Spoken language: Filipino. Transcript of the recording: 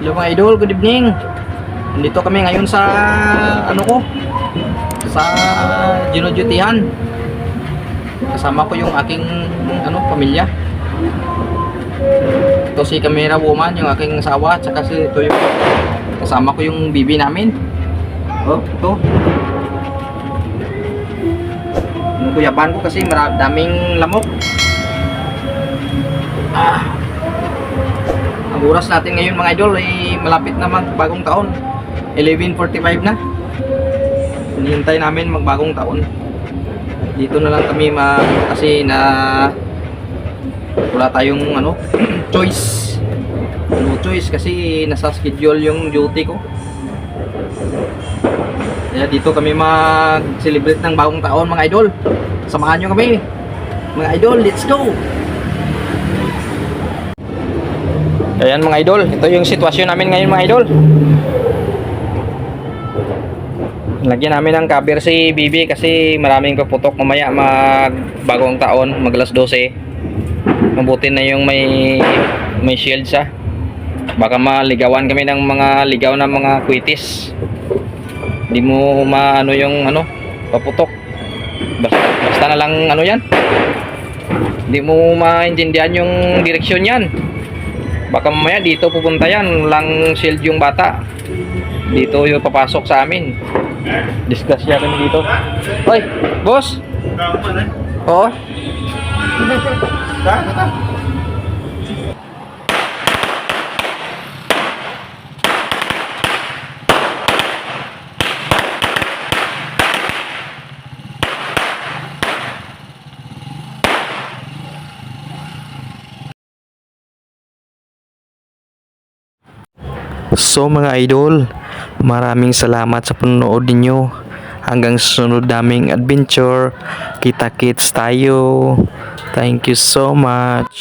Hello mga idol, good evening. Nandito kami ngayon sa sa ginudutihan. Kasama ko yung aking pamilya. Ito si camera woman, yung aking asawa, at saka ito yung kasama ko yung bibi namin. Oh, ito. Yung kuyaban ko kasi daming lamok. Ang oras natin ngayon mga idol ay malapit na magbagong taon. 11:45 na. Hinihintay namin magbagong taon. Dito na lang kami kasi wala tayong choice. No choice kasi nasa schedule yung duty ko. Kaya dito kami mag-celebrate ng bagong taon mga idol. Samahan nyo kami. Mga idol, let's go! Ayan mga idol, ito yung sitwasyon namin ngayon mga idol. Lagyan namin ng cover si Bibi kasi maraming paputok mamaya magbagong taon, mag alas 12. Mabuti na yung may shield siya. Baka maligawan kami ng mga ligaw na mga kwitis. Hindi mo yung paputok. Basta na lang yan. Hindi mo maintindihan yung direksyon yan. Baka mamaya dito pupunta yan, walang shield yung bata. Dito yung papasok sa amin. Discuss yan kami dito. Hoy, boss! Oo? So mga idol, maraming salamat sa panonood ninyo. Hanggang susunod naming adventure. Kita-kits tayo. Thank you so much.